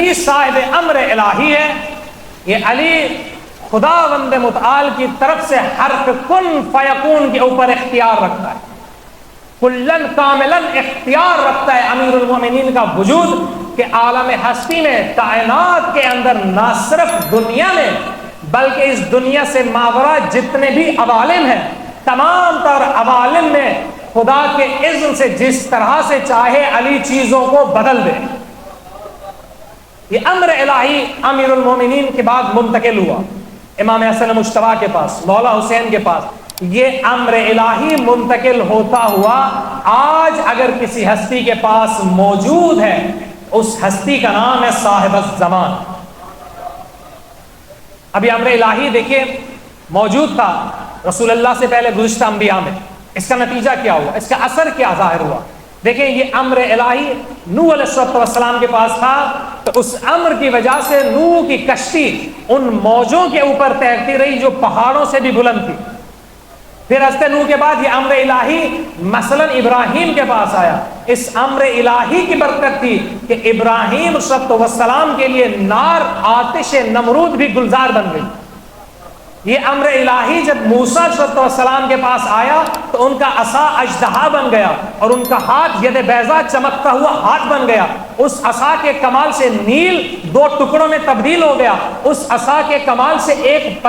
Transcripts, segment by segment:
علی صاحب امر الہی ہے. یہ علی خداوند متعال کی طرف سے حرف کن فیکون کے اوپر اختیار رکھتا ہے، کلن کاملن اختیار رکھتا ہے امیر المومنین کا وجود کہ عالم ہستی میں، کائنات کے اندر، نہ صرف دنیا میں بلکہ اس دنیا سے ماورا جتنے بھی عوالم ہیں، تمام تر عوالم میں خدا کے اذن سے جس طرح سے چاہے علی چیزوں کو بدل دے. یہ امر الہی امیر المومنین کے بعد منتقل ہوا امام حسن مجتبیٰ کے پاس، مولا حسین کے پاس. یہ امر الہی منتقل ہوتا ہوا آج اگر کسی ہستی کے پاس موجود ہے، اس ہستی کا نام ہے صاحب الزمان. ابھی امر الہی دیکھیے موجود تھا رسول اللہ سے پہلے گزشتہ انبیاء میں. اس کا نتیجہ کیا ہوا، اس کا اثر کیا ظاہر ہوا؟ دیکھیں یہ امر الہی نوح علیہ السلام کے پاس تھا، تو اس امر کی وجہ سے نوح کی کشتی ان موجوں کے اوپر تیرتی رہی جو پہاڑوں سے بھی بلند تھی. پھر حضرت نوح کے بعد یہ امر الہی مثلا ابراہیم کے پاس آیا. اس امر الہی کی برکت تھی کہ ابراہیم صلی اللہ علیہ وسلم کے لیے نار آتش نمرود بھی گلزار بن گئی. یہ امر الہی جب موسیٰ صلی اللہ علیہ وسلم کے پاس آیا تو ان کا عصا اژدہا بن گیا اور ان کا ہاتھ ید بیضا چمکتا ہوا ہاتھ بن گیا. اس عصا کے کمال سے نیل دو ٹکڑوں میں تبدیل ہو گیا. اس عصا کے کمال سے ایک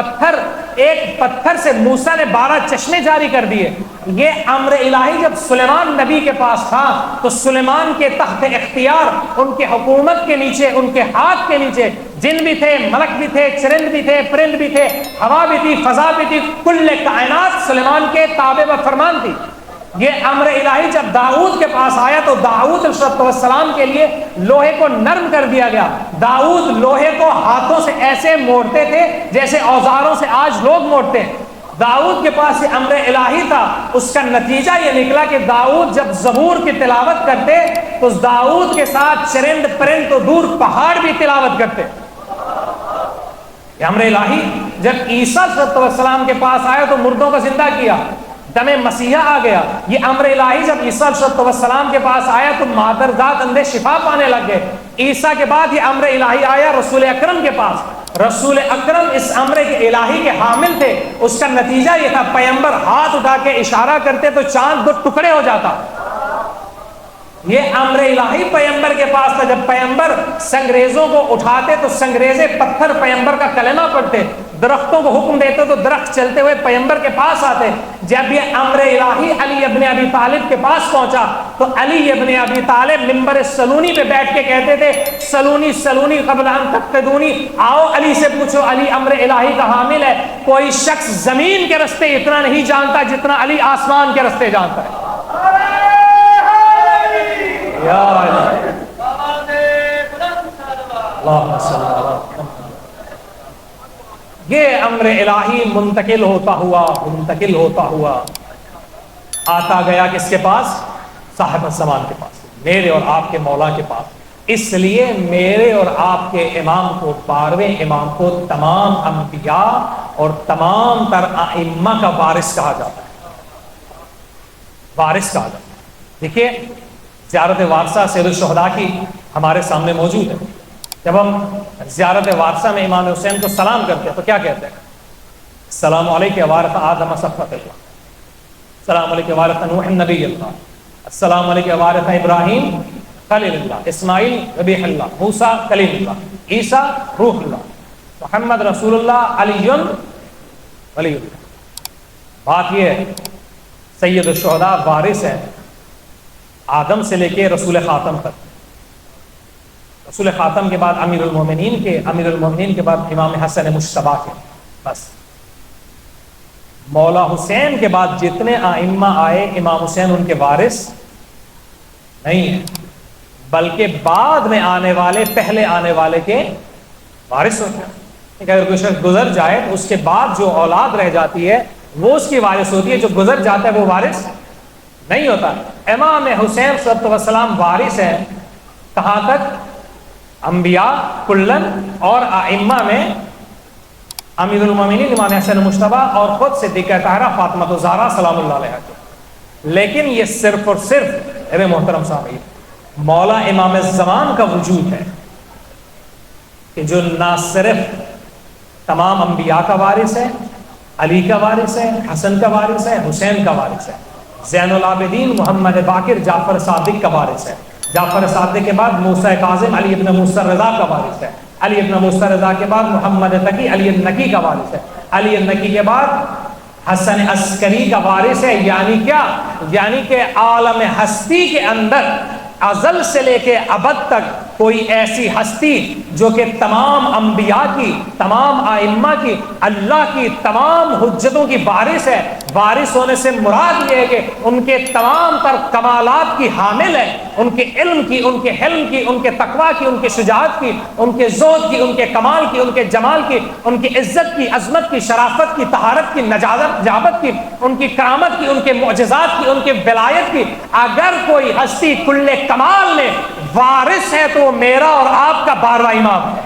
پتھر سے موسیٰ نے 12 چشمے جاری کر دیے. یہ امر الہی جب سلیمان نبی کے پاس تھا تو سلیمان کے تحت اختیار، ان کے حکومت کے نیچے، ان کے ہاتھ کے نیچے جن بھی تھے، ملک بھی تھے، چرند بھی تھے، پرند بھی تھے، ہوا بھی تھی، فضا بھی تھی، کل کائنات سلیمان کے تابع و فرمان تھی. یہ امر الہی جب داؤد کے پاس آیا تو داؤد علیہ السلام کے لیے لوہے کو نرم کر دیا گیا. داؤد لوہے کو ہاتھوں سے ایسے موڑتے تھے جیسے اوزاروں سے آج لوگ موڑتے ہیں. داؤد کے پاس یہ امر الہی تھا. اس کا نتیجہ یہ نکلا کہ داؤد جب زبور کی تلاوت کرتے تو داؤد کے ساتھ چرند پرند تو دور پہاڑ بھی تلاوت کرتے. یہ امر الہی جب عیسیٰ صلی اللہ علیہ وسلم کے پاس آیا تو مردوں کو زندہ کیا، دم مسیحا آ گیا. یہ امر الہی جب عیسیٰ صلی اللہ علیہ وسلم کے پاس آیا تو مادرزاد اندھے شفا پانے لگ گئے. عیسیٰ کے بعد یہ امر الہی آیا رسول اکرم کے پاس. رسول اکرم اس امر کے الہی کے حامل تھے. اس کا نتیجہ یہ تھا پیغمبر ہاتھ اٹھا کے اشارہ کرتے تو چاند 2 ٹکڑے ہو جاتا. یہ امر الہی پیغمبر کے پاس تھا. جب پیغمبر سنگریزوں کو اٹھاتے تو سنگریزے پتھر پیغمبر کا کلمہ پڑھتے. درختوں کو حکم دیتے تو درخت چلتے ہوئے پیغمبر کے پاس آتے. جب یہ امر الہی علی ابن ابی طالب کے پاس پہنچا تو علی ابن ابی طالب منبر سلونی پہ بیٹھ کے کہتے تھے سلونی سلونی قبل ان تفتدونی، آؤ علی سے پوچھو، علی امر الہی کا حامل ہے. کوئی شخص زمین کے رستے اتنا نہیں جانتا جتنا علی آسمان کے رستے جانتا ہے. یا علی اللہم صلی اللہ علیہ وسلم. یہ امر الہی منتقل ہوتا ہوا آتا گیا کس کے پاس؟ صاحب الزمان کے پاس، میرے اور آپ کے مولا کے پاس. اس لیے میرے اور آپ کے امام کو، 12ویں امام کو، تمام انبیاء اور تمام تر ائمہ کا وارث کہا جاتا ہے. وارث کہا جاتا ہے. دیکھیے زیارت وارثہ سید الشہداء کی ہمارے سامنے موجود ہے. جب ہم زیارت وارثہ میں امام حسین کو سلام کرتے ہیں تو کیا کہتے ہیں؟ السلام علیکم وارث آدم صفوۃ اللہ، السلام علیکم وارث نوح نبی اللہ، السلام علیکم وارث ابراہیم خلیل اللہ، اسماعیل ذبیح اللہ، موسیٰ کلیم اللہ، عیسیٰ روح اللہ، محمد رسول اللہ، علی ولی اللہ. بات یہ ہے سید الشہداء وارث ہے آدم سے لے کے رسول خاتم تک. رسول خاتم کے بعد امیر المومنین کے بعد امام حسن مجتبیٰ کے. بس مولا حسین کے بعد جتنے ائمہ آئے امام حسین ان کے وارث نہیں ہیں، بلکہ بعد میں آنے والے پہلے آنے والے کے وارث ہوتے ہیں. اگر کوئی شخص گزر جائے تو اس کے بعد جو اولاد رہ جاتی ہے وہ اس کی وارث ہوتی ہے، جو گزر جاتا ہے وہ وارث نہیں ہوتا. امام حسین صلی اللہ علیہ وسلم وارث ہے کہاں تک؟ انبیاء کلن اور ائمہ میں امیر المومنین امام حسن مجتبیٰ اور خود صدیقہ طاہرہ فاطمہ الزہرا سلام اللہ علیہا. لیکن یہ صرف اور صرف اے محترم صاحب مولا امام الزمان کا وجود ہے. کہ جو نہ صرف تمام انبیاء کا وارث ہے، علی کا وارث ہے، حسن کا وارث ہے، حسین کا وارث ہے، زین العابدین محمد باقر جعفر صادق کا وارث ہے، جعفر صادق کے بعد موسیٰ کاظم علی ابن موسیٰ رضا کا وارث ہے، علی ابن موسیٰ رضا کے بعد محمد تقی علی النقی کا وارث ہے، علی النقی کے بعد حسن عسکری کا وارث ہے۔ یعنی کیا؟ یعنی کہ عالم ہستی کے اندر ازل سے لے کے ابد تک کوئی ایسی ہستی جو کہ تمام انبیاء کی، تمام ائمہ کی، اللہ کی تمام حجتوں کی وارث ہے۔ وارث ہونے سے مراد یہ ہے کہ ان کے تمام تر کمالات کی حامل ہے، ان کے علم کی، ان کے حلم کی، ان کے تقویٰ کی، ان کے شجاعت کی، ان کے زہد کی، ان کے کمال کی، ان کے جمال کی، ان کی عزت کی، عظمت کی، شرافت کی، طہارت کی، نجابت کی، ان کی کرامت کی، ان کے معجزات کی، ان کے ولایت کی۔ اگر کوئی ہستی کل کمال میں وارث ہے تو وہ میرا اور آپ کا 12واں امام ہے۔